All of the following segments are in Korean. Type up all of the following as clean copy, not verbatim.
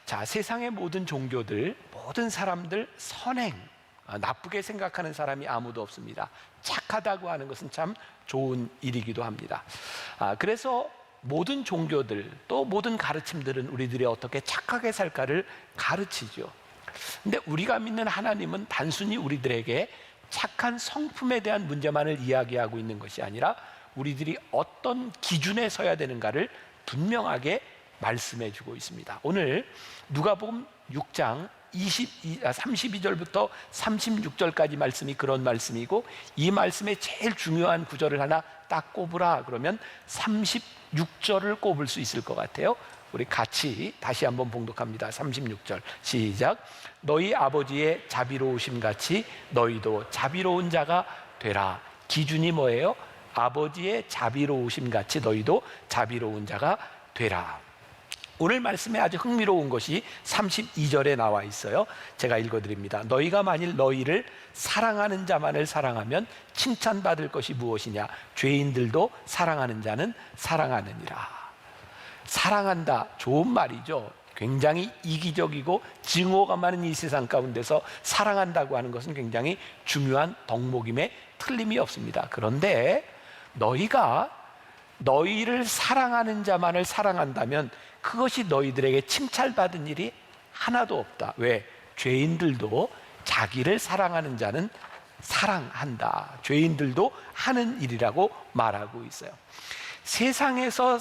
자, 세상의 모든 종교들, 모든 사람들 선행, 나쁘게 생각하는 사람이 아무도 없습니다. 착하다고 하는 것은 참 좋은 일이기도 합니다. 그래서 모든 종교들, 또 모든 가르침들은 우리들이 어떻게 착하게 살까를 가르치죠. 근데 우리가 믿는 하나님은 단순히 우리들에게 착한 성품에 대한 문제만을 이야기하고 있는 것이 아니라 우리들이 어떤 기준에 서야 되는가를 분명하게 말씀해 주고 있습니다. 오늘 누가복음 6장 32절부터 36절까지 말씀이 그런 말씀이고, 이 말씀의 제일 중요한 구절을 하나 딱 꼽으라 그러면 36절을 꼽을 수 있을 것 같아요. 우리 같이 다시 한번 봉독합니다. 36절 시작. 너희 아버지의 자비로우심 같이 너희도 자비로운 자가 되라. 기준이 뭐예요? 아버지의 자비로우심 같이 너희도 자비로운 자가 되라. 오늘 말씀에 아주 흥미로운 것이 32절에 나와 있어요. 제가 읽어드립니다. 너희가 만일 너희를 사랑하는 자만을 사랑하면 칭찬받을 것이 무엇이냐? 죄인들도 사랑하는 자는 사랑하느니라. 사랑한다, 좋은 말이죠. 굉장히 이기적이고 증오가 많은 이 세상 가운데서 사랑한다고 하는 것은 굉장히 중요한 덕목임에 틀림이 없습니다. 그런데 너희가 너희를 사랑하는 자만을 사랑한다면 그것이 너희들에게 칭찬받은 일이 하나도 없다. 왜? 죄인들도 자기를 사랑하는 자는 사랑한다. 죄인들도 하는 일이라고 말하고 있어요. 세상에서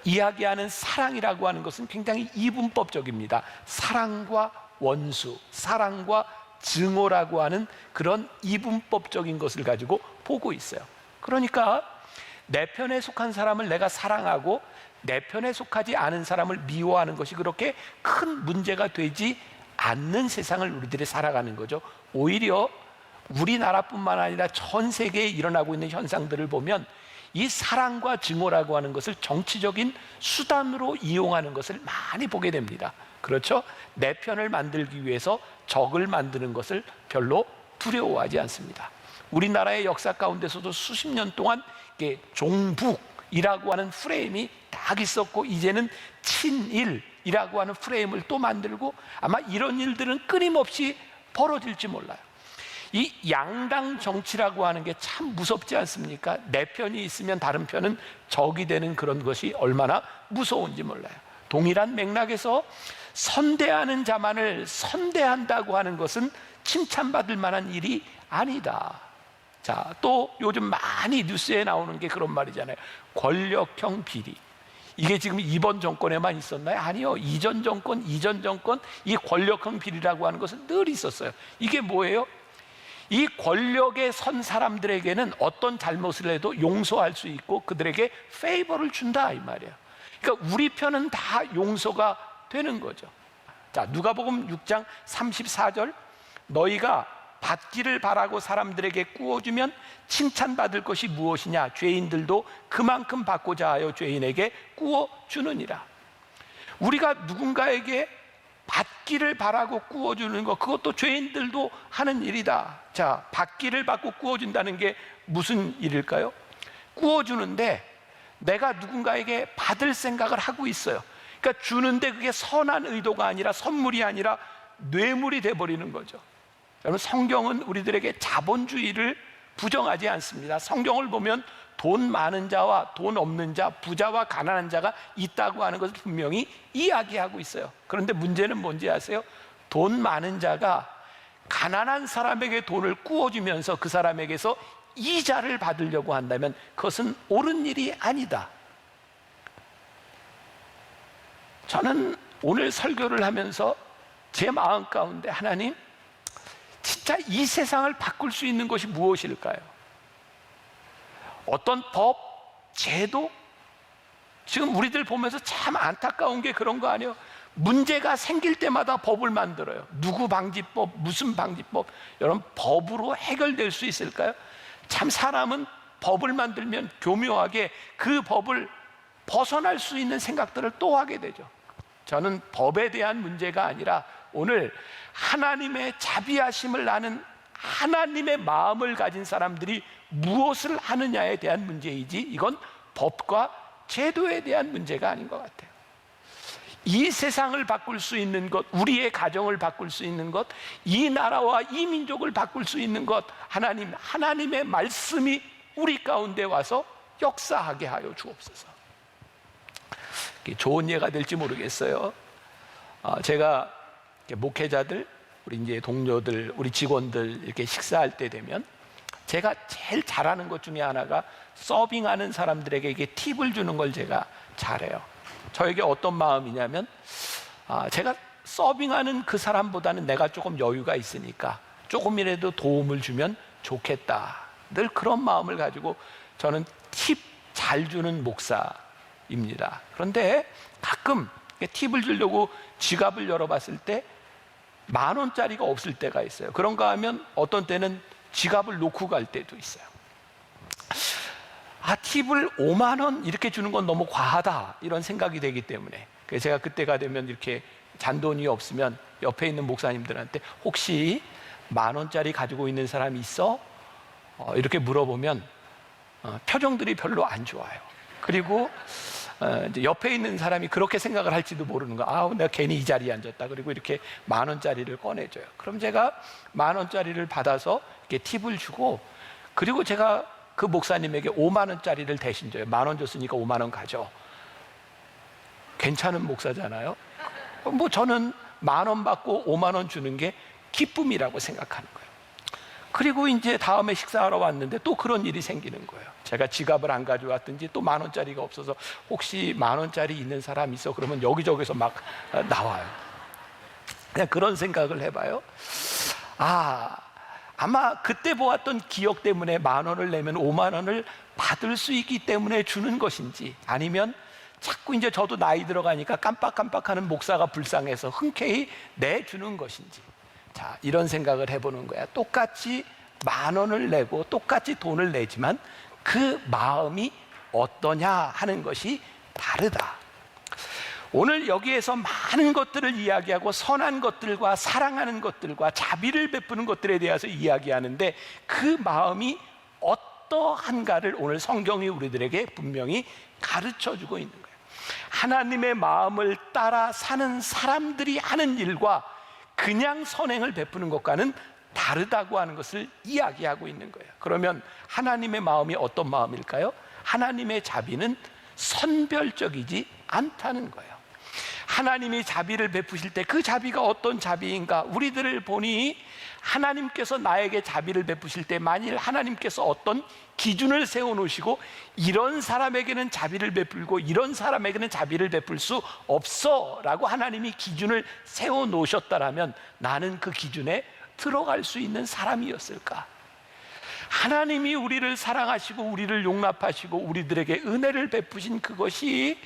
이야기하는 사랑이라고 하는 것은 굉장히 이분법적입니다. 사랑과 원수, 사랑과 증오라고 하는 그런 이분법적인 것을 가지고 보고 있어요. 그러니까 내 편에 속한 사람을 내가 사랑하고 내 편에 속하지 않은 사람을 미워하는 것이 그렇게 큰 문제가 되지 않는 세상을 우리들이 살아가는 거죠. 오히려 우리나라뿐만 아니라 전 세계에 일어나고 있는 현상들을 보면 이 사랑과 증오라고 하는 것을 정치적인 수단으로 이용하는 것을 많이 보게 됩니다. 그렇죠? 내 편을 만들기 위해서 적을 만드는 것을 별로 두려워하지 않습니다. 우리나라의 역사 가운데서도 수십 년 동안 종북이라고 하는 프레임이 딱 있었고, 이제는 친일이라고 하는 프레임을 또 만들고, 아마 이런 일들은 끊임없이 벌어질지 몰라요. 이 양당 정치라고 하는 게 참 무섭지 않습니까? 내 편이 있으면 다른 편은 적이 되는 그런 것이 얼마나 무서운지 몰라요. 동일한 맥락에서 선대하는 자만을 선대한다고 하는 것은 칭찬받을 만한 일이 아니다. 자, 또 요즘 많이 뉴스에 나오는 게 그런 말이잖아요. 권력형 비리. 이게 지금 이번 정권에만 있었나요? 아니요. 이전 정권 이 권력형 비리라고 하는 것은 늘 있었어요. 이게 뭐예요? 이 권력에 선 사람들에게는 어떤 잘못을 해도 용서할 수 있고 그들에게 페이버를 준다 이 말이에요. 그러니까 우리 편은 다 용서가 되는 거죠. 자, 누가복음 6장 34절 너희가 받기를 바라고 사람들에게 구워주면 칭찬받을 것이 무엇이냐? 죄인들도 그만큼 받고자 하여 죄인에게 구워주느니라. 우리가 누군가에게 받기를 바라고 구워주는 것, 그것도 죄인들도 하는 일이다. 자, 받기를 받고 구워준다는 게 무슨 일일까요? 구워주는데 내가 누군가에게 받을 생각을 하고 있어요. 그러니까 주는데 그게 선한 의도가 아니라 선물이 아니라 뇌물이 돼버리는 거죠. 여러분, 성경은 우리들에게 자본주의를 부정하지 않습니다. 성경을 보면 돈 많은 자와 돈 없는 자, 부자와 가난한 자가 있다고 하는 것을 분명히 이야기하고 있어요. 그런데 문제는 뭔지 아세요? 돈 많은 자가 가난한 사람에게 돈을 구워주면서 그 사람에게서 이자를 받으려고 한다면 그것은 옳은 일이 아니다. 저는 오늘 설교를 하면서 제 마음 가운데 하나님, 진짜 이 세상을 바꿀 수 있는 것이 무엇일까요? 어떤 법, 제도? 지금 우리들 보면서 참 안타까운 게 그런 거 아니에요? 문제가 생길 때마다 법을 만들어요. 누구 방지법, 무슨 방지법. 여러분, 법으로 해결될 수 있을까요? 참 사람은 법을 만들면 교묘하게 그 법을 벗어날 수 있는 생각들을 또 하게 되죠. 저는 법에 대한 문제가 아니라 오늘 하나님의 자비하심을 아는 하나님의 마음을 가진 사람들이 무엇을 하느냐에 대한 문제이지, 이건 법과 제도에 대한 문제가 아닌 것 같아요. 이 세상을 바꿀 수 있는 것, 우리의 가정을 바꿀 수 있는 것, 이 나라와 이 민족을 바꿀 수 있는 것, 하나님의 말씀이 우리 가운데 와서 역사하게 하여 주옵소서. 좋은 예가 될지 모르겠어요. 제가 목회자들, 우리 이제 동료들, 우리 직원들 이렇게 식사할 때 되면 제가 제일 잘하는 것 중에 하나가 서빙하는 사람들에게 이게 팁을 주는 걸 제가 잘해요. 저에게 어떤 마음이냐면 제가 서빙하는 그 사람보다는 내가 조금 여유가 있으니까 조금이라도 도움을 주면 좋겠다, 늘 그런 마음을 가지고 저는 팁 잘 주는 목사입니다. 그런데 가끔 팁을 주려고 지갑을 열어봤을 때 10,000원짜리가 없을 때가 있어요. 그런가 하면 어떤 때는 지갑을 놓고 갈 때도 있어요. 팁을 5만 원 이렇게 주는 건 너무 과하다, 이런 생각이 되기 때문에 그래서 제가 그때가 되면 이렇게 잔돈이 없으면 옆에 있는 목사님들한테 혹시 10,000원짜리 가지고 있는 사람이 있어? 이렇게 물어보면 표정들이 별로 안 좋아요. 그리고 이제 옆에 있는 사람이 그렇게 생각을 할지도 모르는 거야. 내가 괜히 이 자리에 앉았다. 그리고 이렇게 10,000원짜리를 꺼내줘요. 그럼 제가 10,000원짜리를 받아서 이렇게 팁을 주고, 그리고 제가 그 목사님에게 5만 원짜리를 대신 줘요. 10,000원 줬으니까 5만 원 가져. 괜찮은 목사잖아요. 저는 10,000원 받고 5만 원 주는 게 기쁨이라고 생각하는 거예요. 그리고 이제 다음에 식사하러 왔는데 또 그런 일이 생기는 거예요. 제가 지갑을 안 가져왔든지 또 10,000원짜리가 없어서 혹시 10,000원짜리 있는 사람 있어? 그러면 여기저기서 막 나와요. 그냥 그런 생각을 해봐요. 아마 그때 보았던 기억 때문에 10,000원을 내면 5만 원을 받을 수 있기 때문에 주는 것인지, 아니면 자꾸 이제 저도 나이 들어가니까 깜빡깜빡하는 목사가 불쌍해서 흔쾌히 내주는 것인지, 자, 이런 생각을 해보는 거야. 똑같이 10,000원을 내고 똑같이 돈을 내지만 그 마음이 어떠냐 하는 것이 다르다. 오늘 여기에서 많은 것들을 이야기하고 선한 것들과 사랑하는 것들과 자비를 베푸는 것들에 대해서 이야기하는데 그 마음이 어떠한가를 오늘 성경이 우리들에게 분명히 가르쳐주고 있는 거예요. 하나님의 마음을 따라 사는 사람들이 하는 일과 그냥 선행을 베푸는 것과는 다르다고 하는 것을 이야기하고 있는 거예요. 그러면 하나님의 마음이 어떤 마음일까요? 하나님의 자비는 선별적이지 않다는 거예요. 하나님이 자비를 베푸실 때 그 자비가 어떤 자비인가? 우리들을 보니 하나님께서 나에게 자비를 베푸실 때 만일 하나님께서 어떤 기준을 세워놓으시고 이런 사람에게는 자비를 베풀고 이런 사람에게는 자비를 베풀 수 없어 라고 하나님이 기준을 세워놓으셨다라면 나는 그 기준에 들어갈 수 있는 사람이었을까? 하나님이 우리를 사랑하시고 우리를 용납하시고 우리들에게 은혜를 베푸신 그것이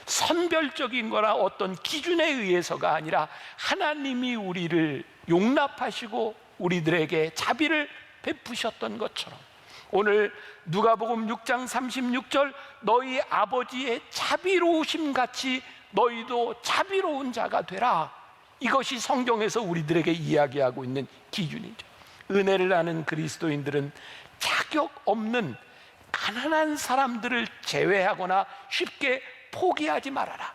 선별적인 거나 어떤 기준에 의해서가 아니라 하나님이 우리를 용납하시고 우리들에게 자비를 베푸셨던 것처럼 오늘 누가복음 6장 36절 너희 아버지의 자비로우심 같이 너희도 자비로운 자가 되라, 이것이 성경에서 우리들에게 이야기하고 있는 기준이죠. 은혜를 아는 그리스도인들은 자격 없는 가난한 사람들을 제외하거나 쉽게 포기하지 말아라.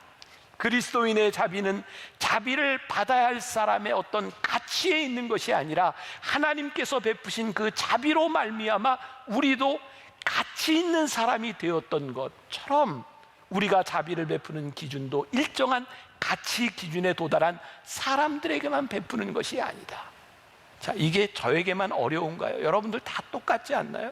그리스도인의 자비는 자비를 받아야 할 사람의 어떤 가치에 있는 것이 아니라 하나님께서 베푸신 그 자비로 말미암아 우리도 가치 있는 사람이 되었던 것처럼 우리가 자비를 베푸는 기준도 일정한 가치 기준에 도달한 사람들에게만 베푸는 것이 아니다. 자, 이게 저에게만 어려운가요? 여러분들 다 똑같지 않나요?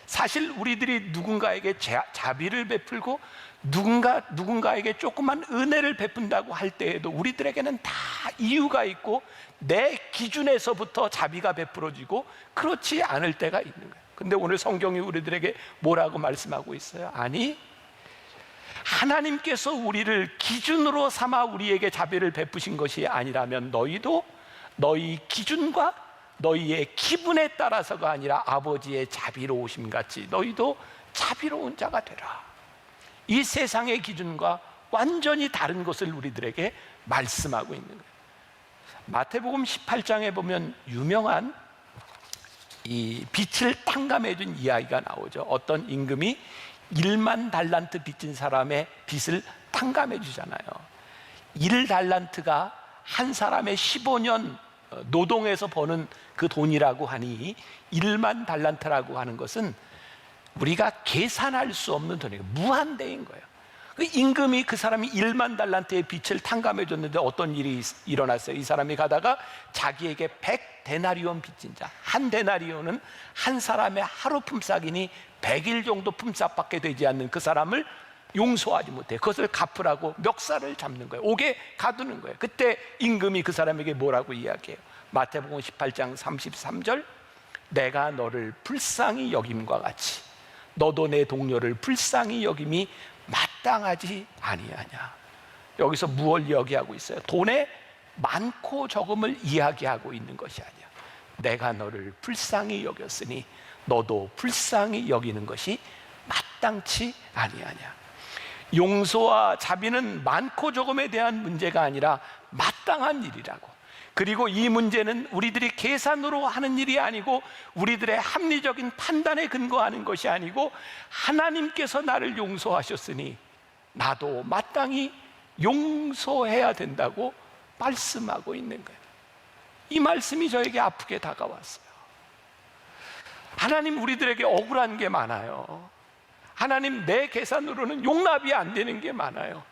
사실 우리들이 누군가에게 자비를 베풀고 누군가에게 조그만 은혜를 베푼다고 할 때에도 우리들에게는 다 이유가 있고 내 기준에서부터 자비가 베풀어지고 그렇지 않을 때가 있는 거예요. 근데 오늘 성경이 우리들에게 뭐라고 말씀하고 있어요? 아니, 하나님께서 우리를 기준으로 삼아 우리에게 자비를 베푸신 것이 아니라면 너희도 너희 기준과 너희의 기분에 따라서가 아니라 아버지의 자비로우심 같이 너희도 자비로운 자가 되라. 이 세상의 기준과 완전히 다른 것을 우리들에게 말씀하고 있는 거예요. 마태복음 18장에 보면 유명한 이 빚을 탕감해 준 이야기가 나오죠. 어떤 임금이 1만 달란트 빚진 사람의 빚을 탕감해 주잖아요. 1달란트가 한 사람의 15년 노동에서 버는 그 돈이라고 하니 1만 달란트라고 하는 것은 우리가 계산할 수 없는 돈이에요. 무한대인 거예요. 그 임금이 그 사람이 1만 달란트의 빚을 탕감해 줬는데 어떤 일이 일어났어요? 이 사람이 가다가 자기에게 100데나리온 빚진 자, 한 데나리온은 한 사람의 하루 품삯이니 100일 정도 품삯밖에 되지 않는 그 사람을 용서하지 못해. 그것을 갚으라고 멱살을 잡는 거예요. 옥에 가두는 거예요. 그때 임금이 그 사람에게 뭐라고 이야기해요? 마태복음 18장 33절, 내가 너를 불쌍히 여김과 같이 너도 내 동료를 불쌍히 여김이 마땅하지 아니하냐. 여기서 무엇을 이야기하고 있어요? 돈의 많고 적음을 이야기하고 있는 것이 아니야. 내가 너를 불쌍히 여겼으니 너도 불쌍히 여기는 것이 마땅치 아니하냐. 용서와 자비는 많고 적음에 대한 문제가 아니라 마땅한 일이라고. 그리고 이 문제는 우리들이 계산으로 하는 일이 아니고 우리들의 합리적인 판단에 근거하는 것이 아니고 하나님께서 나를 용서하셨으니 나도 마땅히 용서해야 된다고 말씀하고 있는 거예요. 이 말씀이 저에게 아프게 다가왔어요. 하나님, 우리들에게 억울한 게 많아요. 하나님, 내 계산으로는 용납이 안 되는 게 많아요.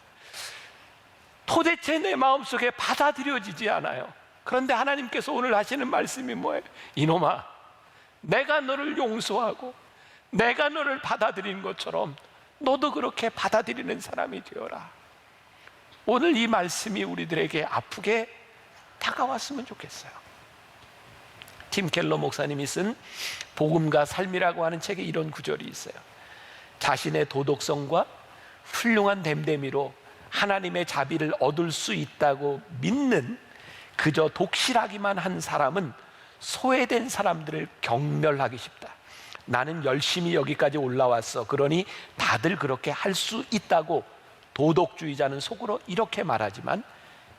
도대체 내 마음속에 받아들여지지 않아요. 그런데 하나님께서 오늘 하시는 말씀이 뭐예요? 이놈아, 내가 너를 용서하고 내가 너를 받아들인 것처럼 너도 그렇게 받아들이는 사람이 되어라. 오늘 이 말씀이 우리들에게 아프게 다가왔으면 좋겠어요. 팀 켈러 목사님이 쓴 복음과 삶이라고 하는 책에 이런 구절이 있어요. 자신의 도덕성과 훌륭한 됨됨이로 하나님의 자비를 얻을 수 있다고 믿는 그저 독실하기만 한 사람은 소외된 사람들을 경멸하기 쉽다. 나는 열심히 여기까지 올라왔어. 그러니 다들 그렇게 할 수 있다고 도덕주의자는 속으로 이렇게 말하지만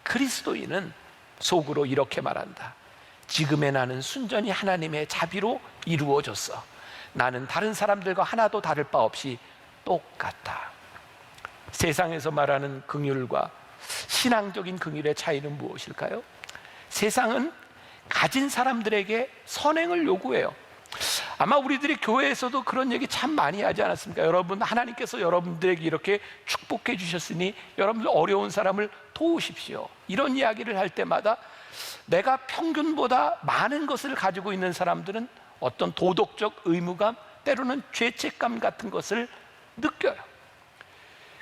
그리스도인은 속으로 이렇게 말한다. 지금의 나는 순전히 하나님의 자비로 이루어졌어. 나는 다른 사람들과 하나도 다를 바 없이 똑같다. 세상에서 말하는 긍휼과 신앙적인 긍휼의 차이는 무엇일까요? 세상은 가진 사람들에게 선행을 요구해요. 아마 우리들이 교회에서도 그런 얘기 참 많이 하지 않았습니까? 여러분, 하나님께서 여러분들에게 이렇게 축복해 주셨으니 여러분들 어려운 사람을 도우십시오. 이런 이야기를 할 때마다 내가 평균보다 많은 것을 가지고 있는 사람들은 어떤 도덕적 의무감, 때로는 죄책감 같은 것을 느껴요.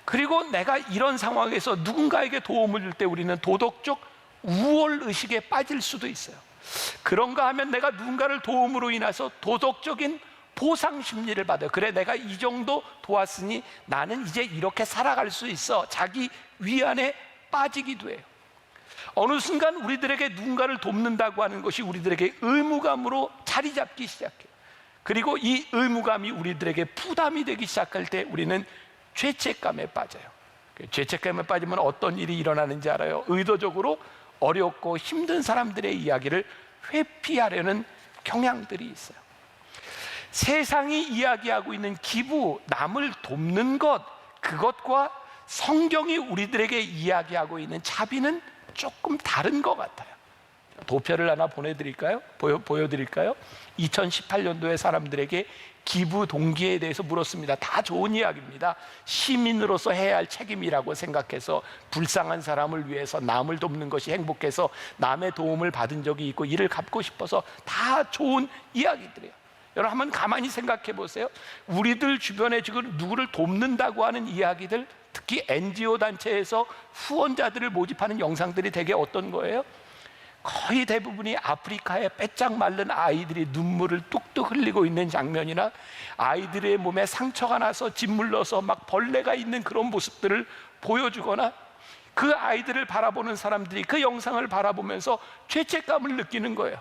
그리고 내가 이런 상황에서 누군가에게 도움을 줄 때 우리는 도덕적 우월의식에 빠질 수도 있어요. 그런가 하면 내가 누군가를 도움으로 인해서 도덕적인 보상 심리를 받아요. 그래, 내가 이 정도 도왔으니 나는 이제 이렇게 살아갈 수 있어. 자기 위안에 빠지기도 해요. 어느 순간 우리들에게 누군가를 돕는다고 하는 것이 우리들에게 의무감으로 자리 잡기 시작해요. 그리고 이 의무감이 우리들에게 부담이 되기 시작할 때 우리는 죄책감에 빠져요. 죄책감에 빠지면 어떤 일이 일어나는지 알아요? 의도적으로 어렵고 힘든 사람들의 이야기를 회피하려는 경향들이 있어요. 세상이 이야기하고 있는 기부, 남을 돕는 것, 그것과 성경이 우리들에게 이야기하고 있는 자비는 조금 다른 것 같아요. 도표를 하나 보내드릴까요? 보여드릴까요? 2018년도에 사람들에게 기부 동기에 대해서 물었습니다. 다 좋은 이야기입니다. 시민으로서 해야 할 책임이라고 생각해서 불쌍한 사람을 위해서 남을 돕는 것이 행복해서 남의 도움을 받은 적이 있고 이를 갚고 싶어서 다 좋은 이야기들이에요. 여러분, 한번 가만히 생각해 보세요. 우리들 주변에 지금 누구를 돕는다고 하는 이야기들, 특히 NGO 단체에서 후원자들을 모집하는 영상들이 되게 어떤 거예요? 거의 대부분이 아프리카에 빼짝 마른 아이들이 눈물을 뚝뚝 흘리고 있는 장면이나 아이들의 몸에 상처가 나서 짓물러서 막 벌레가 있는 그런 모습들을 보여주거나 그 아이들을 바라보는 사람들이 그 영상을 바라보면서 죄책감을 느끼는 거예요.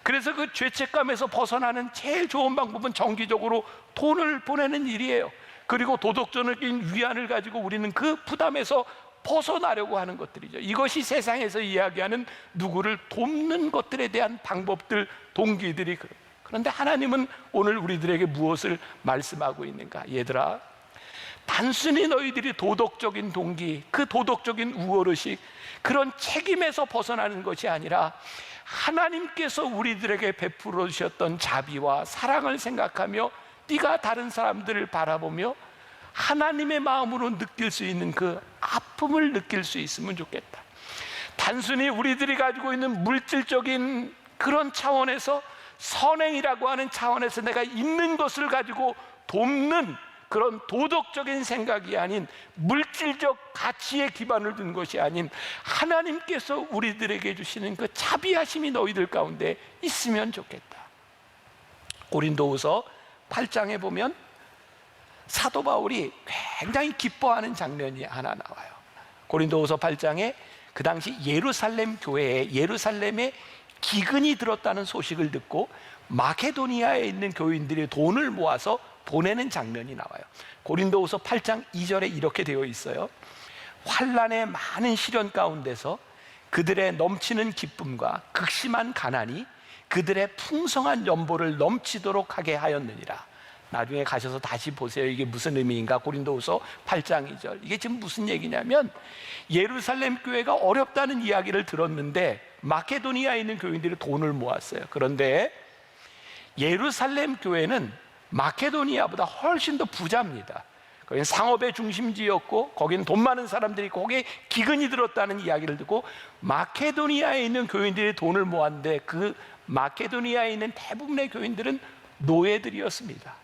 그래서 그 죄책감에서 벗어나는 제일 좋은 방법은 정기적으로 돈을 보내는 일이에요. 그리고 도덕적인 위안을 가지고 우리는 그 부담에서 벗어나려고 하는 것들이죠. 이것이 세상에서 이야기하는 누구를 돕는 것들에 대한 방법들, 동기들이. 그런데 하나님은 오늘 우리들에게 무엇을 말씀하고 있는가? 얘들아, 단순히 너희들이 도덕적인 동기, 그 도덕적인 우월의식, 그런 책임에서 벗어나는 것이 아니라 하나님께서 우리들에게 베풀어 주셨던 자비와 사랑을 생각하며 네가 다른 사람들을 바라보며 하나님의 마음으로 느낄 수 있는 그 아픔을 느낄 수 있으면 좋겠다. 단순히 우리들이 가지고 있는 물질적인 그런 차원에서, 선행이라고 하는 차원에서 내가 있는 것을 가지고 돕는 그런 도덕적인 생각이 아닌, 물질적 가치에 기반을 둔 것이 아닌 하나님께서 우리들에게 주시는 그 자비하심이 너희들 가운데 있으면 좋겠다. 고린도후서 8장에 보면 사도 바울이 굉장히 기뻐하는 장면이 하나 나와요. 고린도후서 8장에 그 당시 예루살렘 교회에, 예루살렘에 기근이 들었다는 소식을 듣고 마케도니아에 있는 교인들이 돈을 모아서 보내는 장면이 나와요. 고린도후서 8장 2절에 이렇게 되어 있어요. 환난의 많은 시련 가운데서 그들의 넘치는 기쁨과 극심한 가난이 그들의 풍성한 연보를 넘치도록 하게 하였느니라. 나중에 가셔서 다시 보세요. 이게 무슨 의미인가? 고린도후서 8장 2절. 이게 지금 무슨 얘기냐면, 예루살렘 교회가 어렵다는 이야기를 들었는데 마케도니아에 있는 교인들이 돈을 모았어요. 그런데 예루살렘 교회는 마케도니아보다 훨씬 더 부자입니다. 거기는 상업의 중심지였고 거기는 돈 많은 사람들이 있고 거기에 기근이 들었다는 이야기를 듣고 마케도니아에 있는 교인들이 돈을 모았는데, 그 마케도니아에 있는 대부분의 교인들은 노예들이었습니다.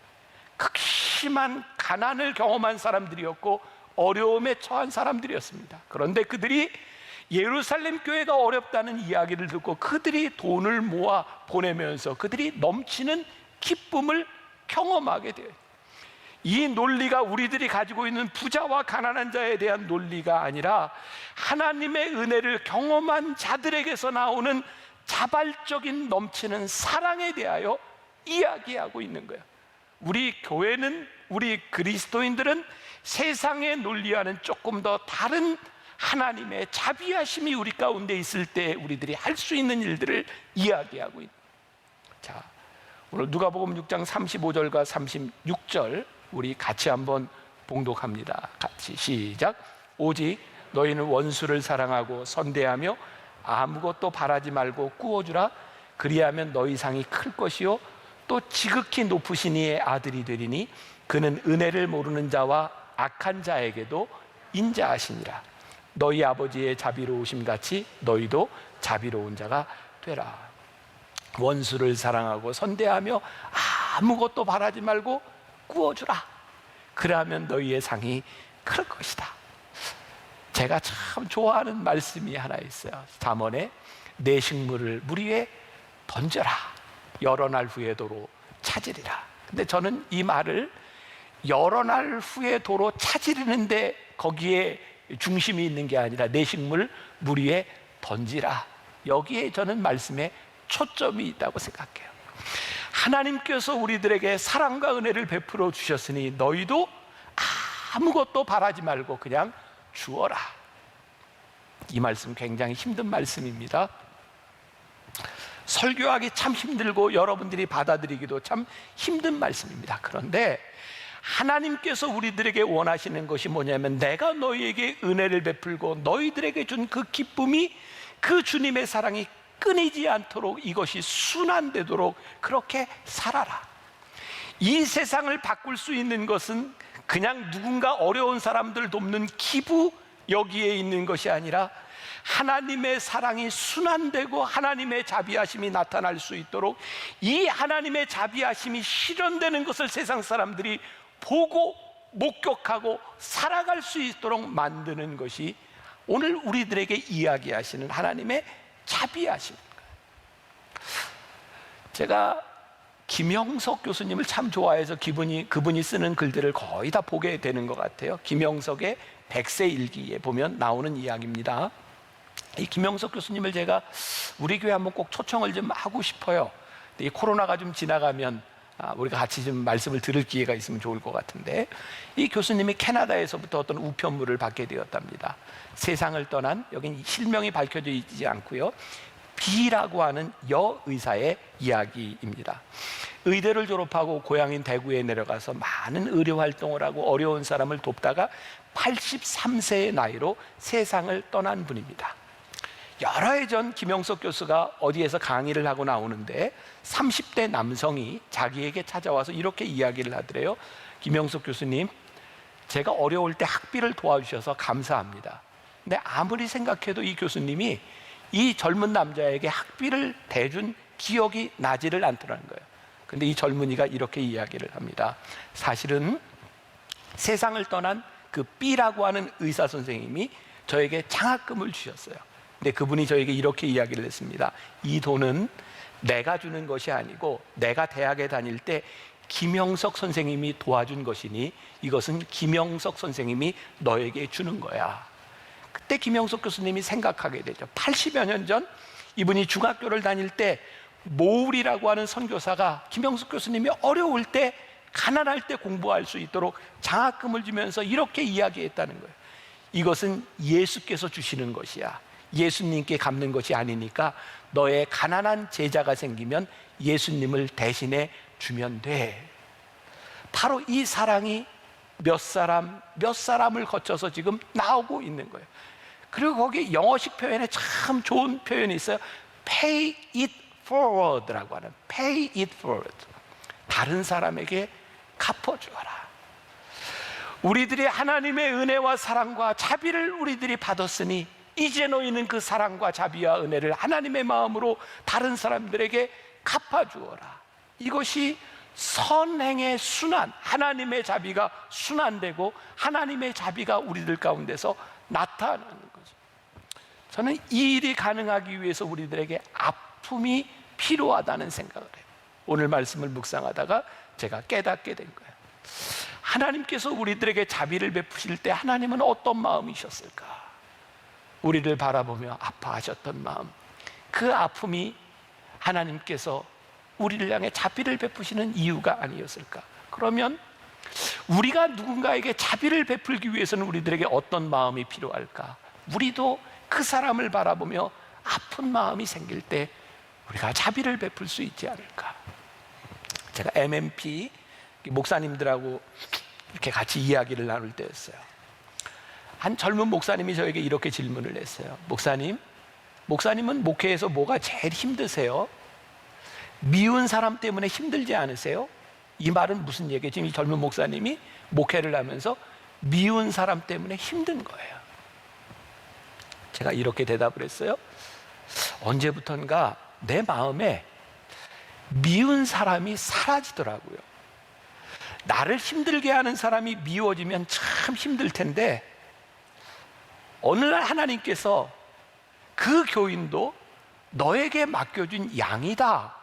극심한 가난을 경험한 사람들이었고 어려움에 처한 사람들이었습니다. 그런데 그들이 예루살렘 교회가 어렵다는 이야기를 듣고 그들이 돈을 모아 보내면서 그들이 넘치는 기쁨을 경험하게 돼요. 이 논리가 우리들이 가지고 있는 부자와 가난한 자에 대한 논리가 아니라 하나님의 은혜를 경험한 자들에게서 나오는 자발적인 넘치는 사랑에 대하여 이야기하고 있는 거예요. 우리 교회는, 우리 그리스도인들은 세상의 논리와는 조금 더 다른 하나님의 자비하심이 우리 가운데 있을 때 우리들이 할 수 있는 일들을 이야기하고 있는. 자, 오늘 누가복음 6장 35절과 36절 우리 같이 한번 봉독합니다. 같이 시작. 오직 너희는 원수를 사랑하고 선대하며 아무것도 바라지 말고 꾸어주라. 그리하면 너희 상이 클 것이요 또 지극히 높으신 이의 아들이 되리니 그는 은혜를 모르는 자와 악한 자에게도 인자하시니라. 너희 아버지의 자비로우심 같이 너희도 자비로운 자가 되라. 원수를 사랑하고 선대하며 아무것도 바라지 말고 꾸어주라. 그러면 너희의 상이 클 것이다. 제가 참 좋아하는 말씀이 하나 있어요. 잠언에 내 식물을 물 위에 던져라. 여러 날 후에 도로 찾으리라. 근데 저는 이 말을 여러 날 후에 도로 찾으려는데 거기에 중심이 있는 게 아니라 내 식물 물 위에 던지라. 여기에 저는 말씀에 초점이 있다고 생각해요. 하나님께서 우리들에게 사랑과 은혜를 베풀어 주셨으니 너희도 아무것도 바라지 말고 그냥 주어라. 이 말씀 굉장히 힘든 말씀입니다. 설교하기 참 힘들고 여러분들이 받아들이기도 참 힘든 말씀입니다. 그런데 하나님께서 우리들에게 원하시는 것이 뭐냐면, 내가 너희에게 은혜를 베풀고 너희들에게 준 그 기쁨이, 그 주님의 사랑이 끊이지 않도록, 이것이 순환되도록 그렇게 살아라. 이 세상을 바꿀 수 있는 것은 그냥 누군가 어려운 사람들 돕는 기부, 여기에 있는 것이 아니라 하나님의 사랑이 순환되고 하나님의 자비하심이 나타날 수 있도록, 이 하나님의 자비하심이 실현되는 것을 세상 사람들이 보고 목격하고 살아갈 수 있도록 만드는 것이 오늘 우리들에게 이야기하시는 하나님의 자비하십니다. 제가 김영석 교수님을 참 좋아해서 그분이 쓰는 글들을 거의 다 보게 되는 것 같아요. 김영석의 백세 일기에 보면 나오는 이야기입니다. 이 김영석 교수님을 제가 우리 교회 한번 꼭 초청을 좀 하고 싶어요. 이 코로나가 좀 지나가면 우리가 같이 좀 말씀을 들을 기회가 있으면 좋을 것 같은데, 이 교수님이 캐나다에서부터 어떤 우편물을 받게 되었답니다. 세상을 떠난, 여긴 실명이 밝혀져 있지 않고요, B라고 하는 여의사의 이야기입니다. 의대를 졸업하고 고향인 대구에 내려가서 많은 의료 활동을 하고 어려운 사람을 돕다가 83세의 나이로 세상을 떠난 분입니다. 여러 해 전 김영석 교수가 어디에서 강의를 하고 나오는데 30대 남성이 자기에게 찾아와서 이렇게 이야기를 하더래요. 김영석 교수님, 제가 어려울 때 학비를 도와주셔서 감사합니다. 근데 아무리 생각해도 이 교수님이 이 젊은 남자에게 학비를 대준 기억이 나지를 않더라는 거예요. 근데 이 젊은이가 이렇게 이야기를 합니다. 사실은 세상을 떠난 그 B라고 하는 의사 선생님이 저에게 장학금을 주셨어요. 근데 그분이 저에게 이렇게 이야기를 했습니다. 이 돈은 내가 주는 것이 아니고 내가 대학에 다닐 때 김영석 선생님이 도와준 것이니 이것은 김영석 선생님이 너에게 주는 거야. 그때 김영석 교수님이 생각하게 되죠. 80여 년 전 이분이 중학교를 다닐 때 모울이라고 하는 선교사가 김영석 교수님이 어려울 때, 가난할 때 공부할 수 있도록 장학금을 주면서 이렇게 이야기했다는 거예요. 이것은 예수께서 주시는 것이야. 예수님께 갚는 것이 아니니까 너의 가난한 제자가 생기면 예수님을 대신해 주면 돼. 바로 이 사랑이 몇 사람을 거쳐서 지금 나오고 있는 거예요. 그리고 거기 영어식 표현에 참 좋은 표현이 있어요. Pay it forward라고 하는, Pay it forward. 다른 사람에게 갚아주어라. 우리들이 하나님의 은혜와 사랑과 자비를 우리들이 받았으니 이제 너희는 그 사랑과 자비와 은혜를 하나님의 마음으로 다른 사람들에게 갚아주어라. 이것이 선행의 순환, 하나님의 자비가 순환되고 하나님의 자비가 우리들 가운데서 나타나는 거죠. 저는 이 일이 가능하기 위해서 우리들에게 아픔이 필요하다는 생각을 해요. 오늘 말씀을 묵상하다가 제가 깨닫게 된 거예요. 하나님께서 우리들에게 자비를 베푸실 때 하나님은 어떤 마음이셨을까? 우리를 바라보며 아파하셨던 마음, 그 아픔이 하나님께서 우리를 향해 자비를 베푸시는 이유가 아니었을까? 그러면 우리가 누군가에게 자비를 베풀기 위해서는 우리들에게 어떤 마음이 필요할까? 우리도 그 사람을 바라보며 아픈 마음이 생길 때 우리가 자비를 베풀 수 있지 않을까? 제가 MMP 목사님들하고 이렇게 같이 이야기를 나눌 때였어요. 한 젊은 목사님이 저에게 이렇게 질문을 했어요. 목사님은 목회에서 뭐가 제일 힘드세요? 미운 사람 때문에 힘들지 않으세요? 이 말은 무슨 얘기예요? 지금 이 젊은 목사님이 목회를 하면서 미운 사람 때문에 힘든 거예요. 제가 이렇게 대답을 했어요. 언제부턴가 내 마음에 미운 사람이 사라지더라고요. 나를 힘들게 하는 사람이 미워지면 참 힘들 텐데 어느 날 하나님께서 그 교인도 너에게 맡겨준 양이다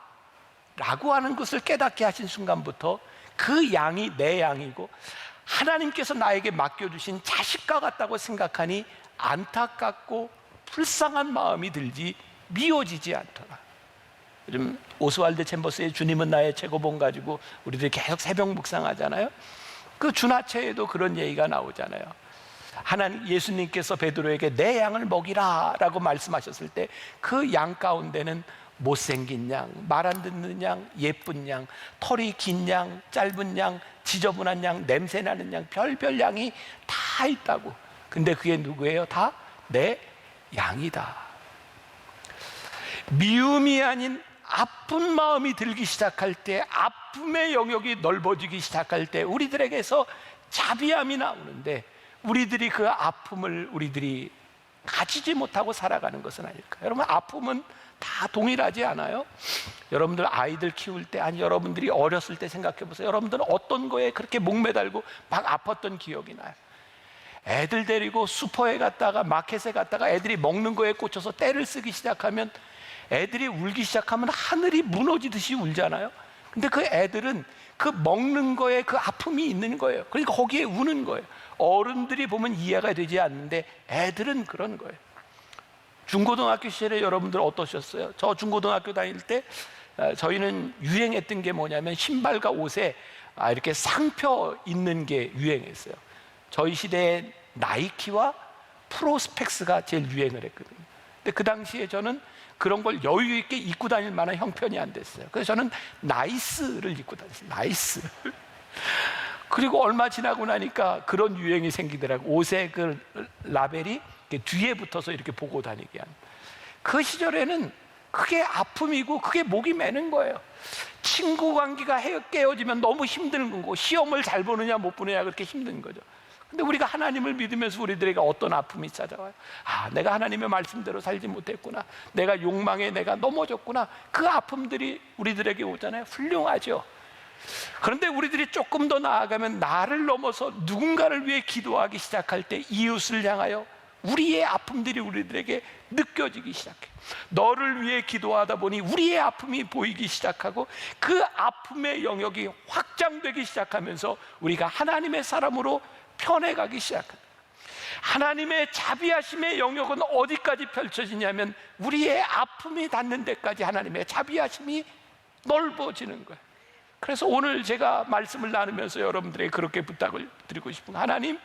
라고 하는 것을 깨닫게 하신 순간부터 그 양이 내 양이고 하나님께서 나에게 맡겨주신 자식과 같다고 생각하니 안타깝고 불쌍한 마음이 들지 미워지지 않더라. 요즘 오스왈드 챔버스의 주님은 나의 최고봉 가지고 우리들이 계속 새벽 묵상하잖아요. 그 준하체에도 그런 얘기가 나오잖아요. 하나님, 예수님께서 베드로에게 내 양을 먹이라 라고 말씀하셨을 때 그 양 가운데는 못생긴 양, 말 안 듣는 양, 예쁜 양, 털이 긴 양, 짧은 양, 지저분한 양, 냄새나는 양, 별별 양이 다 있다고. 근데 그게 누구예요? 다 내 양이다. 미움이 아닌 아픈 마음이 들기 시작할 때, 아픔의 영역이 넓어지기 시작할 때 우리들에게서 자비함이 나오는데 우리들이 그 아픔을 우리들이 가지지 못하고 살아가는 것은 아닐까? 여러분, 아픔은 다 동일하지 않아요? 여러분들 아이들 키울 때, 아니 여러분들이 어렸을 때 생각해 보세요. 여러분들은 어떤 거에 그렇게 목매달고 막 아팠던 기억이 나요? 애들 데리고 슈퍼에 갔다가 마켓에 갔다가 애들이 먹는 거에 꽂혀서 떼를 쓰기 시작하면 애들이 울기 시작하면 하늘이 무너지듯이 울잖아요. 근데 그 애들은 그 먹는 거에 그 아픔이 있는 거예요. 그러니까 거기에 우는 거예요. 어른들이 보면 이해가 되지 않는데 애들은 그런 거예요. 중고등학교 시절에 여러분들 어떠셨어요? 저 중고등학교 다닐 때 저희는 유행했던 게 뭐냐면 신발과 옷에 이렇게 상표 있는 게 유행했어요. 저희 시대에 나이키와 프로스펙스가 제일 유행을 했거든요. 근데 그 당시에 저는 그런 걸 여유 있게 입고 다닐 만한 형편이 안 됐어요. 그래서 저는 나이스를 입고 다녔어요. 나이스. 그리고 얼마 지나고 나니까 그런 유행이 생기더라고요. 옷에 그 라벨이 뒤에 붙어서 이렇게 보고 다니게 한. 그 시절에는 그게 아픔이고 그게 목이 매는 거예요. 친구 관계가 깨어지면 너무 힘든 거고, 시험을 잘 보느냐 못 보느냐 그렇게 힘든 거죠. 근데 우리가 하나님을 믿으면서 우리들에게 어떤 아픔이 찾아와요? 아, 내가 하나님의 말씀대로 살지 못했구나, 내가 욕망에 내가 넘어졌구나. 그 아픔들이 우리들에게 오잖아요. 훌륭하죠. 그런데 우리들이 조금 더 나아가면 나를 넘어서 누군가를 위해 기도하기 시작할 때 이웃을 향하여 우리의 아픔들이 우리들에게 느껴지기 시작해. 너를 위해 기도하다 보니 우리의 아픔이 보이기 시작하고, 그 아픔의 영역이 확장되기 시작하면서 우리가 하나님의 사람으로 편해가기 시작합니다. 하나님의 자비하심의 영역은 어디까지 펼쳐지냐면 우리의 아픔이 닿는 데까지 하나님의 자비하심이 넓어지는 거예요. 그래서 오늘 제가 말씀을 나누면서 여러분들에게 그렇게 부탁을 드리고 싶은 거예요. 하나님,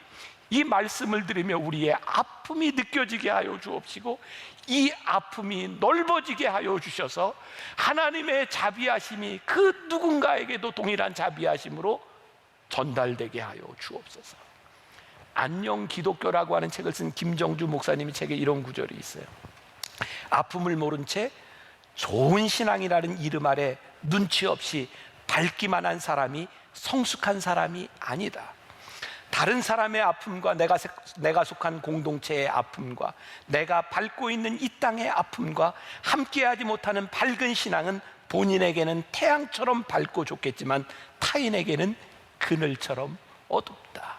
이 말씀을 들으며 우리의 아픔이 느껴지게 하여 주옵시고, 이 아픔이 넓어지게 하여 주셔서 하나님의 자비하심이 그 누군가에게도 동일한 자비하심으로 전달되게 하여 주옵소서. 안녕 기독교라고 하는 책을 쓴 김정주 목사님의 책에 이런 구절이 있어요. 아픔을 모른 채 좋은 신앙이라는 이름 아래 눈치 없이 밟기만 한 사람이 성숙한 사람이 아니다. 다른 사람의 아픔과 내가 속한 공동체의 아픔과 내가 밟고 있는 이 땅의 아픔과 함께하지 못하는 밝은 신앙은 본인에게는 태양처럼 밝고 좋겠지만 타인에게는 그늘처럼 어둡다.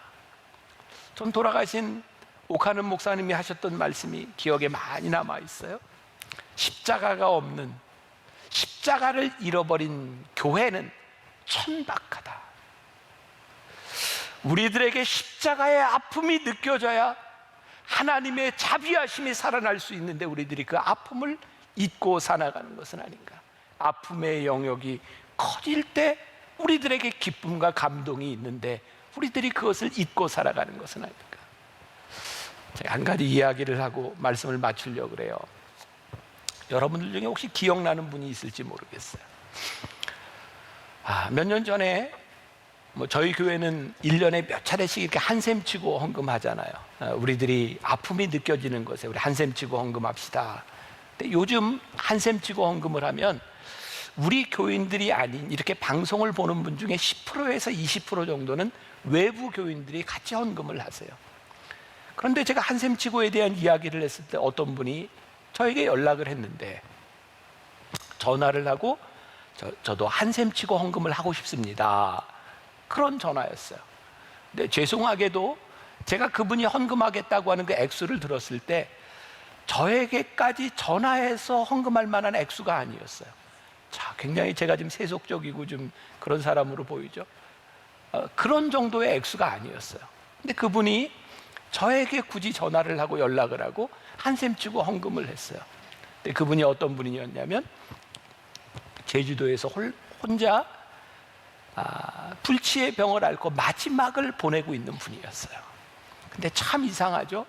전 돌아가신 오카는 목사님이 하셨던 말씀이 기억에 많이 남아 있어요. 십자가가 없는, 십자가를 잃어버린 교회는 천박하다. 우리들에게 십자가의 아픔이 느껴져야 하나님의 자비하심이 살아날 수 있는데, 우리들이 그 아픔을 잊고 살아가는 것은 아닌가. 아픔의 영역이 커질 때 우리들에게 기쁨과 감동이 있는데 우리들이 그것을 잊고 살아가는 것은 아닐까. 제가 한 가지 이야기를 하고 말씀을 마치려고 그래요. 여러분들 중에 혹시 기억나는 분이 있을지 모르겠어요. 몇 년 전에 저희 교회는 1년에 몇 차례씩 이렇게 한샘 치고 헌금하잖아요. 우리들이 아픔이 느껴지는 것에 우리 한샘 치고 헌금합시다. 근데 요즘 한샘 치고 헌금을 하면 우리 교인들이 아닌 이렇게 방송을 보는 분 중에 10%에서 20% 정도는 외부 교인들이 같이 헌금을 하세요. 그런데 제가 한샘치고에 대한 이야기를 했을 때 어떤 분이 저에게 연락을 했는데, 전화를 하고 저도 한샘치고 헌금을 하고 싶습니다, 그런 전화였어요. 근데 죄송하게도 제가 그분이 헌금하겠다고 하는 그 액수를 들었을 때 저에게까지 전화해서 헌금할 만한 액수가 아니었어요. 자, 굉장히 제가 지금 세속적이고 좀 그런 사람으로 보이죠. 그런 정도의 액수가 아니었어요. 근데 그분이 저에게 굳이 전화를 하고 연락을 하고 한샘 치고 헌금을 했어요. 근데 그분이 어떤 분이었냐면 제주도에서 혼자 불치의 병을 앓고 마지막을 보내고 있는 분이었어요. 근데 참 이상하죠.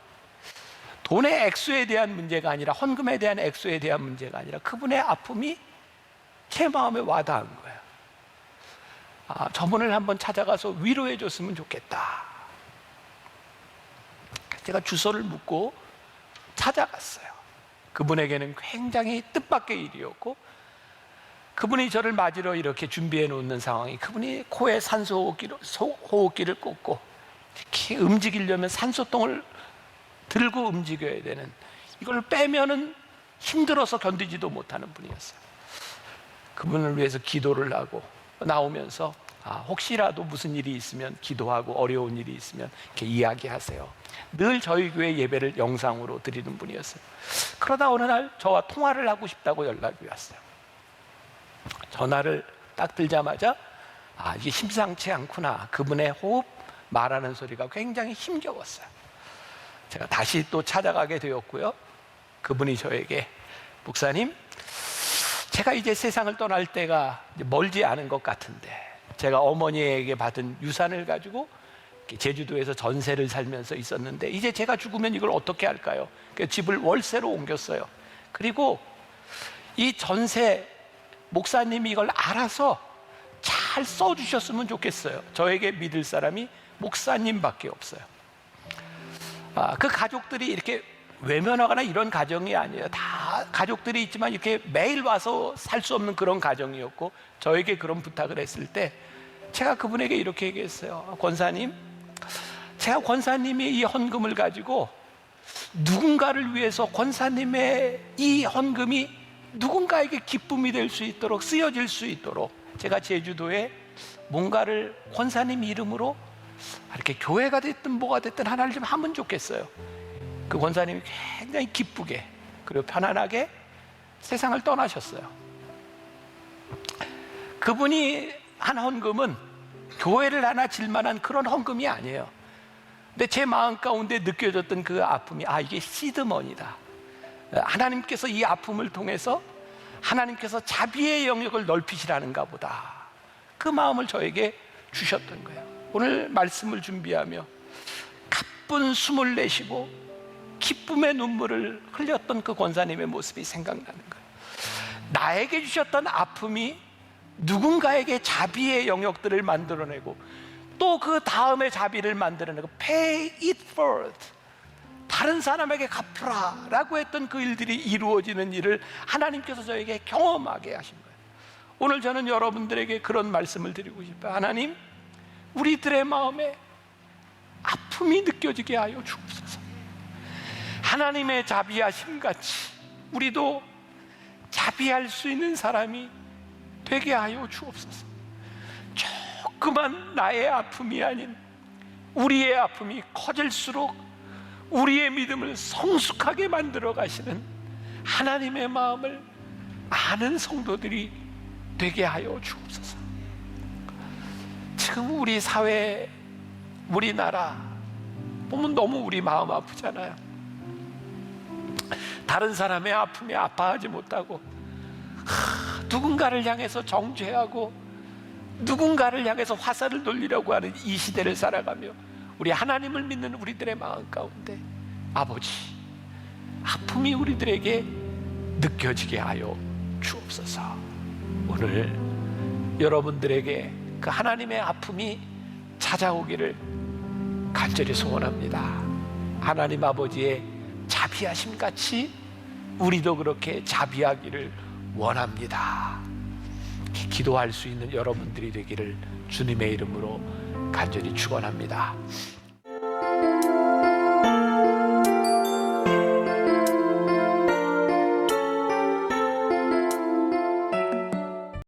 돈의 액수에 대한 문제가 아니라, 헌금에 대한 액수에 대한 문제가 아니라 그분의 아픔이 제 마음에 와닿은 거예요. 저분을 한번 찾아가서 위로해 줬으면 좋겠다. 제가 주소를 묻고 찾아갔어요. 그분에게는 굉장히 뜻밖의 일이었고, 그분이 저를 맞으러 이렇게 준비해 놓는 상황이, 그분이 코에 산소 호흡기를 꽂고 이렇게 움직이려면 산소통을 들고 움직여야 되는, 이걸 빼면은 힘들어서 견디지도 못하는 분이었어요. 그분을 위해서 기도를 하고 나오면서 혹시라도 무슨 일이 있으면 기도하고 어려운 일이 있으면 이렇게 이야기하세요. 늘 저희 교회 예배를 영상으로 드리는 분이었어요. 그러다 어느 날 저와 통화를 하고 싶다고 연락이 왔어요. 전화를 딱 들자마자 이게 심상치 않구나. 그분의 호흡, 말하는 소리가 굉장히 힘겨웠어요. 제가 다시 또 찾아가게 되었고요. 그분이 저에게, 목사님, 제가 이제 세상을 떠날 때가 멀지 않은 것 같은데, 제가 어머니에게 받은 유산을 가지고 제주도에서 전세를 살면서 있었는데 이제 제가 죽으면 이걸 어떻게 할까요? 그래서 집을 월세로 옮겼어요. 그리고 이 전세 목사님이 이걸 알아서 잘 써주셨으면 좋겠어요. 저에게 믿을 사람이 목사님밖에 없어요. 그 가족들이 이렇게 외면하거나 이런 가정이 아니에요. 다 가족들이 있지만 이렇게 매일 와서 살 수 없는 그런 가정이었고, 저에게 그런 부탁을 했을 때 제가 그분에게 이렇게 얘기했어요. 권사님, 제가 권사님이 이 헌금을 가지고 누군가를 위해서 권사님의 이 헌금이 누군가에게 기쁨이 될 수 있도록, 쓰여질 수 있도록 제가 제주도에 뭔가를 권사님 이름으로 이렇게 교회가 됐든 뭐가 됐든 하나를 좀 하면 좋겠어요. 그 권사님이 굉장히 기쁘게 그리고 편안하게 세상을 떠나셨어요. 그분이 한 헌금은 교회를 하나 질만한 그런 헌금이 아니에요. 근데 제 마음 가운데 느껴졌던 그 아픔이, 이게 시드머니다. 하나님께서 이 아픔을 통해서 하나님께서 자비의 영역을 넓히시라는가 보다, 그 마음을 저에게 주셨던 거예요. 오늘 말씀을 준비하며 가쁜 숨을 내쉬고 기쁨의 눈물을 흘렸던 그 권사님의 모습이 생각나는 거예요. 나에게 주셨던 아픔이 누군가에게 자비의 영역들을 만들어내고 또 그 다음에 자비를 만들어내고 pay it forward, 다른 사람에게 갚으라 라고 했던 그 일들이 이루어지는 일을 하나님께서 저에게 경험하게 하신 거예요. 오늘 저는 여러분들에게 그런 말씀을 드리고 싶어요. 하나님, 우리들의 마음에 아픔이 느껴지게 하여 주옵소서. 하나님의 자비하심 같이 우리도 자비할 수 있는 사람이 되게 하여 주옵소서. 조그만 나의 아픔이 아닌 우리의 아픔이 커질수록 우리의 믿음을 성숙하게 만들어 가시는 하나님의 마음을 아는 성도들이 되게 하여 주옵소서. 지금 우리 사회, 우리나라 보면 너무 우리 마음 아프잖아요. 다른 사람의 아픔에 아파하지 못하고 누군가를 향해서 정죄하고 누군가를 향해서 화살을 돌리려고 하는 이 시대를 살아가며 우리 하나님을 믿는 우리들의 마음 가운데 아버지, 아픔이 우리들에게 느껴지게 하여 주옵소서. 오늘 여러분들에게 그 하나님의 아픔이 찾아오기를 간절히 소원합니다. 하나님 아버지의 자비하심 같이 우리도 그렇게 자비하기를 원합니다. 기도할 수 있는 여러분들이 되기를 주님의 이름으로 간절히 축원합니다.